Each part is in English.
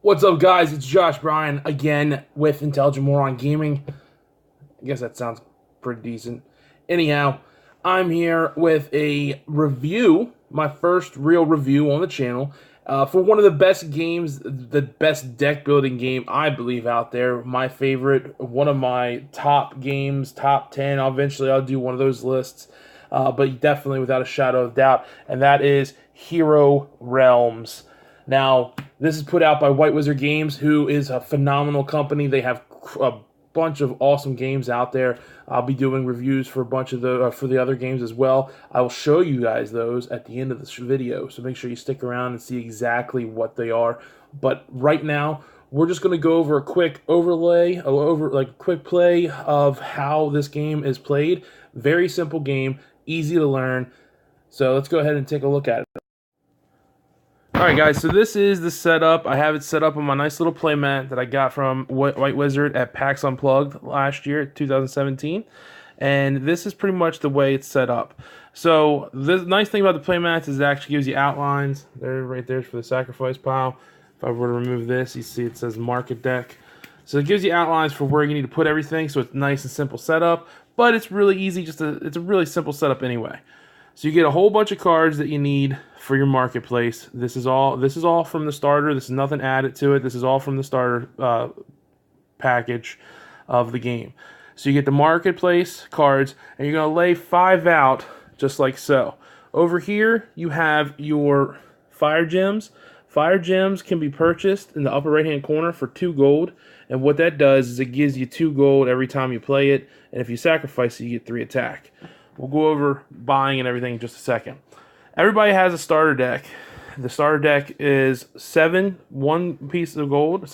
What's up, guys? It's Josh Bryan again with Intelligent Moron Gaming. I guess that sounds pretty decent. Anyhow, I'm here with a review, my first real review on the channel, for one of the best games, the best deck building game I believe out there. My favorite, one of my top games, top 10. Eventually, I'll do one of those lists, but definitely without a shadow of doubt, and that is Hero Realms. Now, this is put out by White Wizard Games, who is a phenomenal company. They have a bunch of awesome games out there. I'll be doing reviews for a bunch of the other games as well. I will show you guys those at the end of this video, so make sure you stick around and see exactly what they are. But right now, we're just going to go over a quick quick play of how this game is played. Very simple game, easy to learn. So let's go ahead and take a look at it. Alright guys, so this is the setup. I have it set up on my nice little playmat that I got from White Wizard at PAX Unplugged last year, 2017. And this is pretty much the way it's set up. So the nice thing about the playmats is it actually gives you outlines. There, right there for the sacrifice pile. If I were to remove this, you see it says market deck. So it gives you outlines for where you need to put everything, so it's nice and simple setup. But it's really easy, it's a really simple setup anyway. So you get a whole bunch of cards that you need for your marketplace. This is all from the starter. This is nothing added to it. This is all from the starter package of the game. So you get the marketplace cards, and you're going to lay 5 out just like so. Over here, you have your fire gems. Fire gems can be purchased in the upper right-hand corner for 2 gold. And what that does is it gives you 2 gold every time you play it. And if you sacrifice it, you get 3 attack. We'll go over buying and everything in just a second. Everybody has a starter deck. The starter deck is 7 pieces of gold,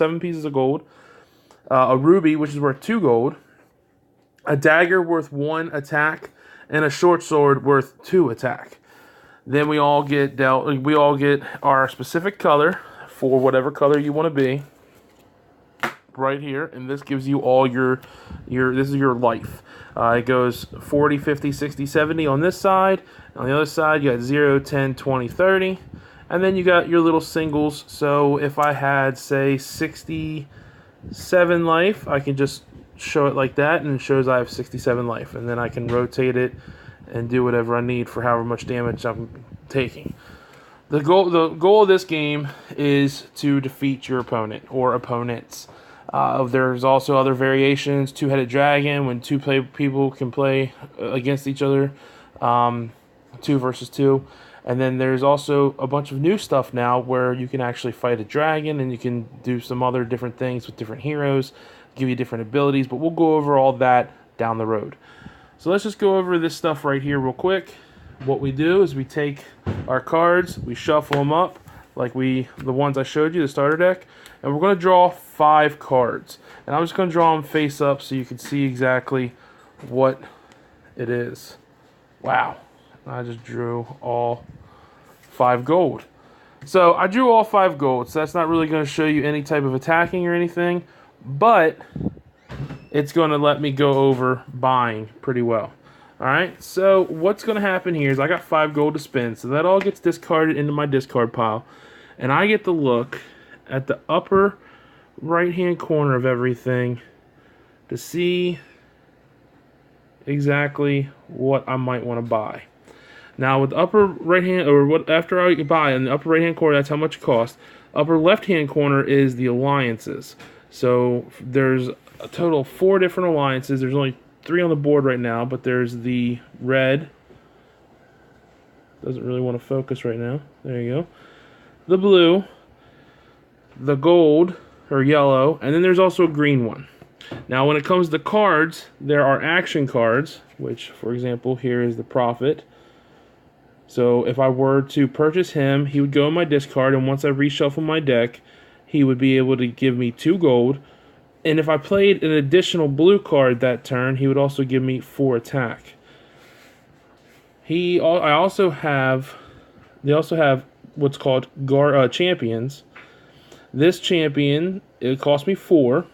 a ruby, which is worth 2 gold, a dagger worth 1 attack, and a short sword worth 2 attack. Then we all get our specific color for whatever color you want to be. Right here, and this gives you all this is your life. It goes 40, 50, 60, 70 on this side. On the other side, you got 0, 10, 20, 30. And then you got your little singles. So if I had, say, 67 life, I can just show it like that, and it shows I have 67 life. And then I can rotate it and do whatever I need for however much damage I'm taking. The goal of this game is to defeat your opponent or opponents. There's also other variations. 2-headed dragon, when people can play against each other, 2 versus 2. And then there's also a bunch of new stuff now where you can actually fight a dragon, and you can do some other different things with different heroes, give you different abilities. But we'll go over all that down the road. So let's just go over this stuff right here real quick. What we do is we take our cards, we shuffle them up like the ones I showed you, the starter deck, and we're going to draw 5 cards. And I'm just going to draw them face up so you can see exactly what it is. Wow, I just drew all 5 gold. So I drew all 5 gold, so that's not really going to show you any type of attacking or anything, but it's going to let me go over buying pretty well. Alright, so what's going to happen here is I got 5 gold to spend, so that all gets discarded into my discard pile. And I get to look at the upper right-hand corner of everything to see exactly what I might want to buy. Now, with the upper right-hand, after I buy in the upper right-hand corner, that's how much it costs. Upper left-hand corner is the alliances. So there's a total of 4 different alliances. There's only 3 on the board right now, but there's the red. Doesn't really want to focus right now. There you go. The blue, the gold, or yellow, and then there's also a green one. Now, when it comes to cards, there are action cards, which, for example, here is the Prophet. So if I were to purchase him, he would go in my discard, and once I reshuffle my deck, he would be able to give me 2 gold. And if I played an additional blue card that turn, he would also give me 4 attack. They also have what's called champions. This champion, it cost me 4,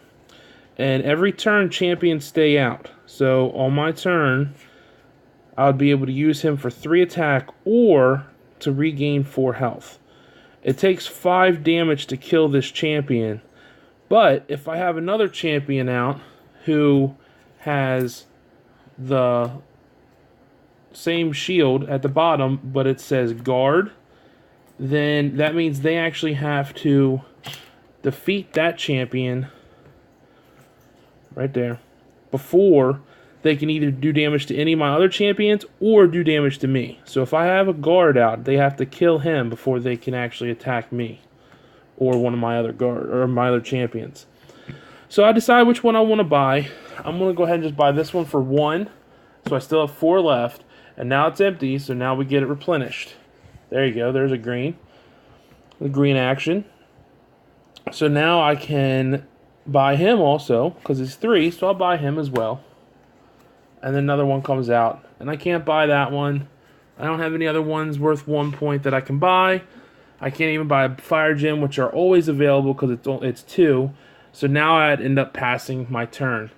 and every turn champions stay out. So on my turn, I would be able to use him for 3 attack or to regain 4 health. It takes 5 damage to kill this champion. But if I have another champion out who has the same shield at the bottom, but it says guard, then that means they actually have to defeat that champion right there before they can either do damage to any of my other champions or do damage to me. So if I have a guard out, they have to kill him before they can actually attack me or one of my other guard or my other champions. So I decide which one I want to buy. I'm going to go ahead and just buy this one for 1. So I still have 4 left. And now it's empty, so now we get it replenished. There you go, there's a green. The green action. So now I can buy him also, because it's 3, so I'll buy him as well. And then another one comes out. And I can't buy that one. I don't have any other ones worth 1 point that I can buy. I can't even buy a fire gem, which are always available because it's 2. So now I'd end up passing my turn.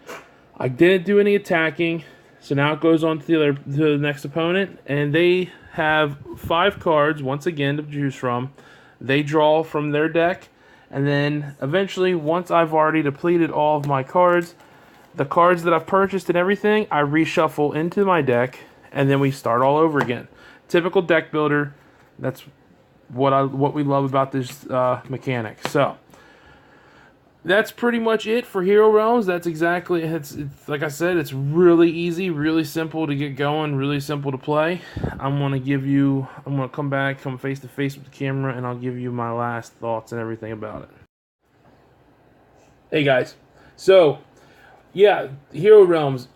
I didn't do any attacking. So now it goes on to the next opponent, and they have 5 cards, once again, to choose from. They draw from their deck, and then eventually, once I've already depleted all of my cards, the cards that I've purchased and everything, I reshuffle into my deck, and then we start all over again. Typical deck builder. That's what we love about this mechanic. So that's pretty much it for Hero Realms. That's exactly, it's like I said, it's really easy, really simple to get going, really simple to play. I'm going to come back, come face to face with the camera, and I'll give you my last thoughts and everything about it. Hey guys, so yeah, Hero Realms,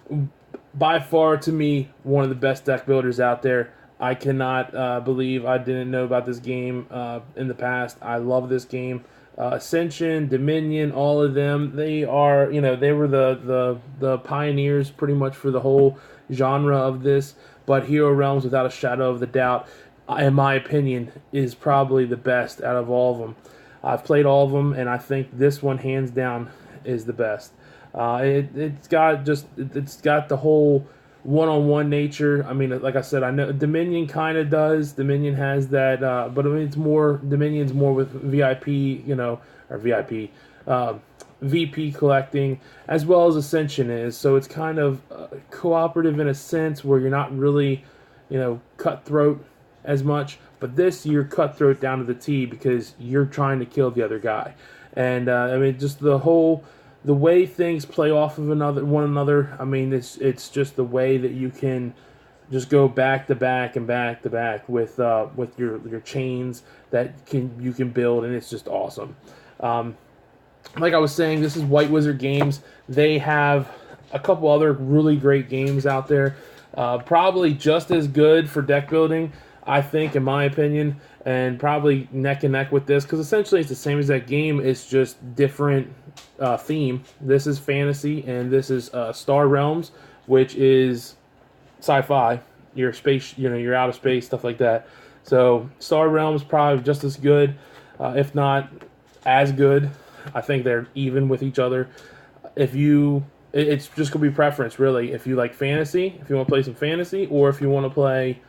by far to me, one of the best deck builders out there. I cannot believe I didn't know about this game in the past. I love this game. Ascension, Dominion, all of them, they are, they were the pioneers pretty much for the whole genre of this. But Hero Realms, without a shadow of the doubt, in my opinion, is probably the best out of all of them. I've played all of them, and I think this one, hands down, is the best. It's got the whole one-on-one nature. I mean, like I said, I know Dominion kind of does. Dominion has that, but I mean, Dominion's more with VIP, or VIP, VP collecting, as well as Ascension is. So it's kind of cooperative in a sense where you're not really, cutthroat as much. But this, you're cutthroat down to the T because you're trying to kill the other guy. And I mean, just the way things play off of one another. I mean, it's just the way that you can just go back to back and back to back with your chains that you can build, and it's just awesome. Like I was saying, this is White Wizard Games. They have a couple other really great games out there, probably just as good for deck building, I think, in my opinion, and probably neck and neck with this, because essentially it's the same as that game. It's just different theme. This is fantasy, and this is Star Realms, which is sci-fi. Your space, you're out of space, stuff like that. So Star Realms probably just as good, if not as good. I think they're even with each other. It's just gonna be preference, really. If you like fantasy, if you want to play some fantasy, or if you want to play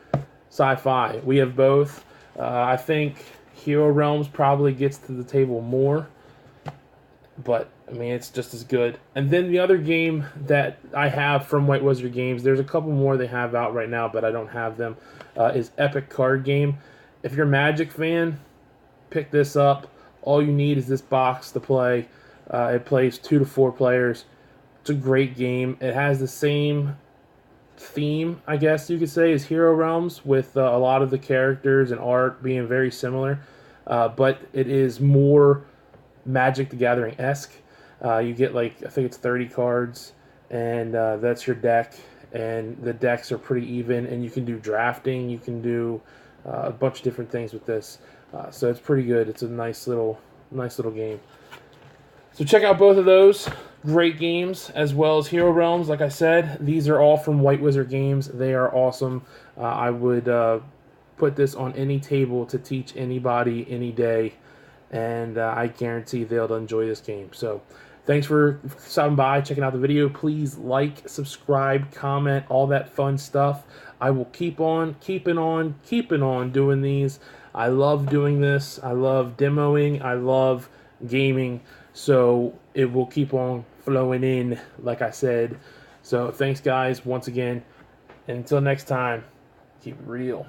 sci-fi, we have both. I think Hero Realms probably gets to the table more, but I mean, it's just as good. And then the other game that I have from White Wizard Games, there's a couple more they have out right now, but I don't have them, is Epic Card Game. If you're a Magic fan, pick this up. All you need is this box to play. It plays 2 to 4 players. It's a great game. It has the same theme, I guess you could say, as Hero Realms, with a lot of the characters and art being very similar, but it is more Magic the Gathering-esque. You get, I think it's 30 cards, and that's your deck, and the decks are pretty even, and you can do drafting, you can do a bunch of different things with this, so it's pretty good. It's a nice little game. So check out both of those great games, as well as Hero Realms. Like I said, these are all from White Wizard Games. They are awesome. I would put this on any table to teach anybody any day, and I guarantee they'll enjoy this game. So thanks for stopping by, checking out the video. Please like, subscribe, comment, all that fun stuff. I will keep on keeping on doing these. I love doing this. I love demoing. I love gaming. So it will keep on flowing in, like I said. So thanks, guys, once again. And until next time, keep it real.